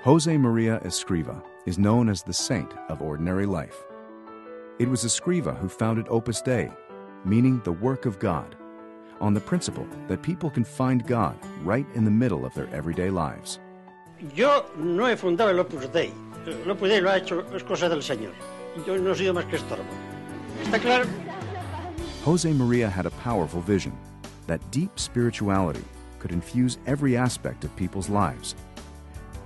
Josemaría Escrivá is known as the saint of ordinary life. It was Escrivá who founded Opus Dei, meaning the work of God, on the principle that people can find God right in the middle of their everyday lives. Yo no he fundado el Opus Dei. El Opus Dei lo ha hecho, es cosa del Señor. Yo no he sido más que estorbo. ¿Está claro? Josemaría had a powerful vision that deep spirituality could infuse every aspect of people's lives,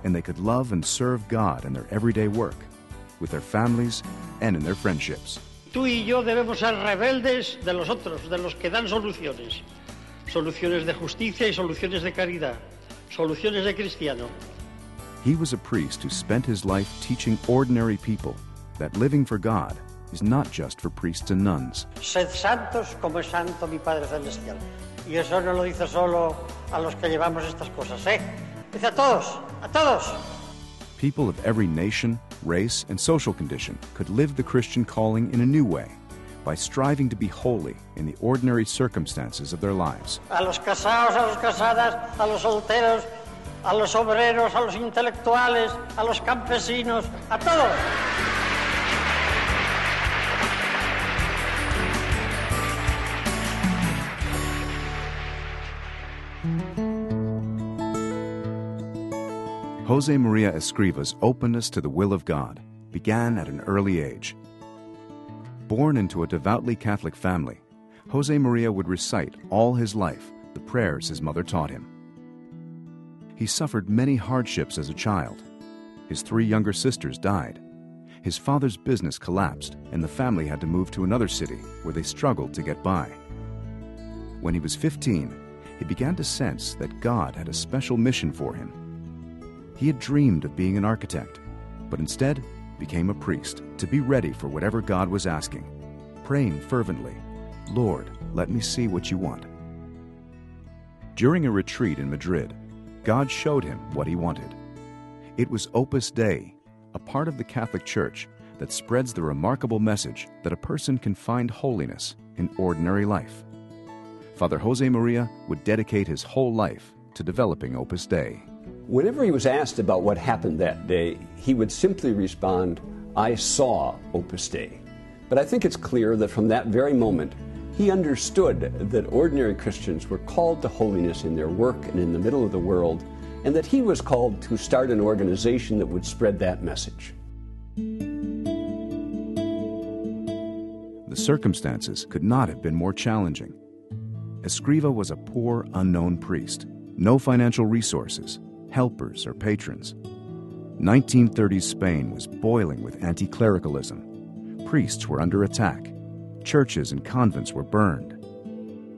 and they could love and serve God in their everyday work, with their families and in their friendships. Tú y yo debemos ser rebeldes de los otros, de los que dan soluciones. Soluciones de justicia y soluciones de caridad. Soluciones de cristiano. He was a priest who spent his life teaching ordinary people that living for God is not just for priests and nuns. Sed santos como es santo mi Padre Celestial. Y eso no lo dice solo a los que llevamos estas cosas, ¿eh? Dice a todos, a todos. People of every nation, race, and social condition could live the Christian calling in a new way by striving to be holy in the ordinary circumstances of their lives. A los casados, a los casadas, a los solteros, a los obreros, a los intelectuales, a los campesinos, a todos. Josemaría Escrivá's openness to the will of God began at an early age. Born into a devoutly Catholic family, Josemaría would recite all his life the prayers his mother taught him. He suffered many hardships as a child. His 3 younger sisters died. His father's business collapsed, and the family had to move to another city where they struggled to get by. When he was 15, he began to sense that God had a special mission for him. He had dreamed of being an architect, but instead became a priest to be ready for whatever God was asking, praying fervently, "Lord, let me see what you want." During a retreat in Madrid, God showed him what he wanted. It was Opus Dei, a part of the Catholic Church that spreads the remarkable message that a person can find holiness in ordinary life. Father Josemaría would dedicate his whole life to developing Opus Dei. Whenever he was asked about what happened that day, he would simply respond, "I saw Opus Dei." But I think it's clear that from that very moment, he understood that ordinary Christians were called to holiness in their work and in the middle of the world, and that he was called to start an organization that would spread that message. The circumstances could not have been more challenging. Escrivá was a poor, unknown priest, no financial resources, helpers, or patrons. 1930s Spain was boiling with anti-clericalism. Priests were under attack. Churches and convents were burned.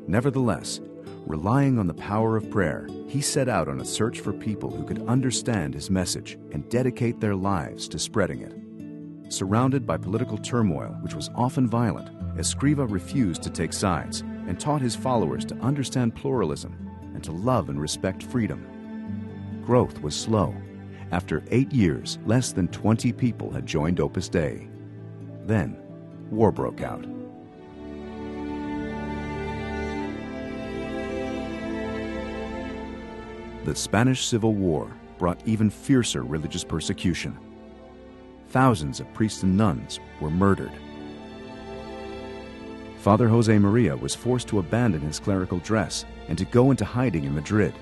Nevertheless, relying on the power of prayer, he set out on a search for people who could understand his message and dedicate their lives to spreading it. Surrounded by political turmoil, which was often violent, Escrivá refused to take sides and taught his followers to understand pluralism and to love and respect freedom. Growth was slow. After 8 years, less than 20 people had joined Opus Dei. Then, war broke out. The Spanish Civil War brought even fiercer religious persecution. Thousands of priests and nuns were murdered. Father Josemaría was forced to abandon his clerical dress and to go into hiding in Madrid,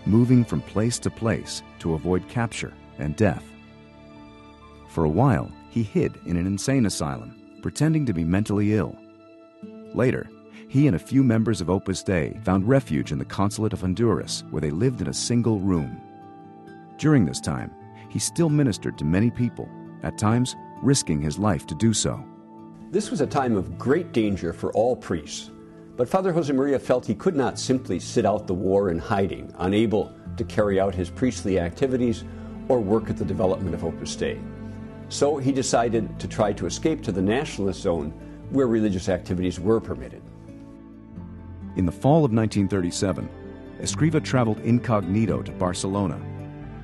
moving from place to place to avoid capture and death. For a while, he hid in an insane asylum, pretending to be mentally ill. Later, he and a few members of Opus Dei found refuge in the consulate of Honduras, where they lived in a single room. During this time, he still ministered to many people, at times risking his life to do so. This was a time of great danger for all priests, but Father Josemaría felt he could not simply sit out the war in hiding, unable to carry out his priestly activities or work at the development of Opus Dei. So he decided to try to escape to the nationalist zone where religious activities were permitted. In the fall of 1937, Escrivá traveled incognito to Barcelona,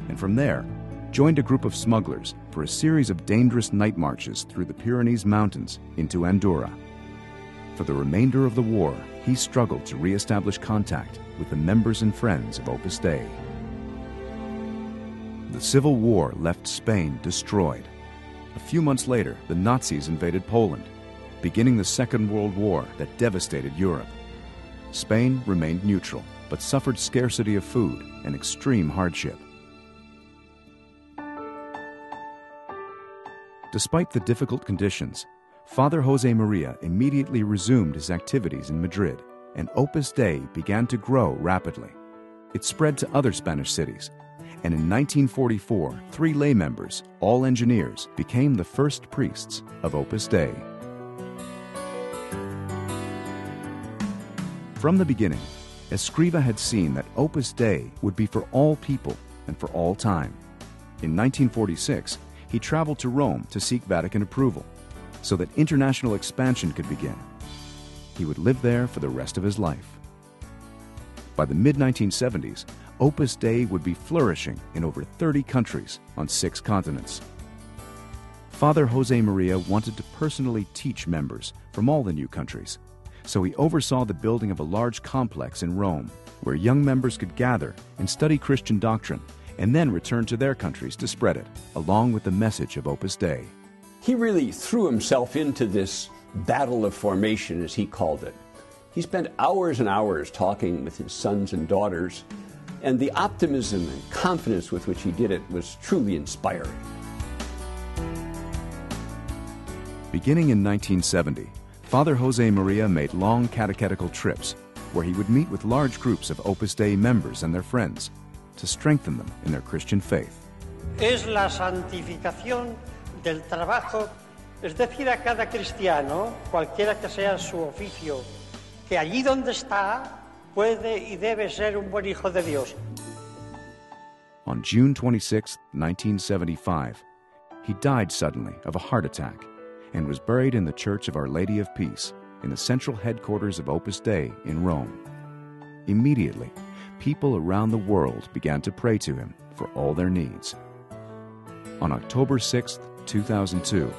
and from there joined a group of smugglers for a series of dangerous night marches through the Pyrenees Mountains into Andorra. For the remainder of the war, he struggled to re-establish contact with the members and friends of Opus Dei. The Civil War left Spain destroyed. A few months later, the Nazis invaded Poland, beginning the Second World War that devastated Europe. Spain remained neutral, but suffered scarcity of food and extreme hardship. Despite the difficult conditions, Father Josemaría immediately resumed his activities in Madrid, and Opus Dei began to grow rapidly. It spread to other Spanish cities, and in 1944, 3 lay members, all engineers, became the first priests of Opus Dei. From the beginning, Escrivá had seen that Opus Dei would be for all people and for all time. In 1946, he traveled to Rome to seek Vatican approval so that international expansion could begin. He would live there for the rest of his life. By the mid-1970s, Opus Dei would be flourishing in over 30 countries on 6 continents. Father Josemaría wanted to personally teach members from all the new countries, so he oversaw the building of a large complex in Rome where young members could gather and study Christian doctrine and then return to their countries to spread it, along with the message of Opus Dei. He really threw himself into this battle of formation, as he called it. He spent hours and hours talking with his sons and daughters, and the optimism and confidence with which he did it was truly inspiring. Beginning in 1970, Father Josemaría made long catechetical trips where he would meet with large groups of Opus Dei members and their friends to strengthen them in their Christian faith. Es la santificación del trabajo, es decir, a cada cristiano, cualquiera que sea su oficio, que allí donde está puede y debe ser un buen hijo de Dios. On June 26, 1975, he died suddenly of a heart attack and was buried in the Church of Our Lady of Peace in the central headquarters of Opus Dei in Rome. Immediately, people around the world began to pray to him for all their needs. On October 6, 2002,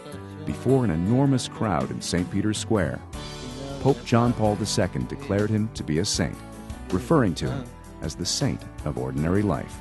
before an enormous crowd in St. Peter's Square, Pope John Paul II declared him to be a saint, referring to him as the saint of ordinary life.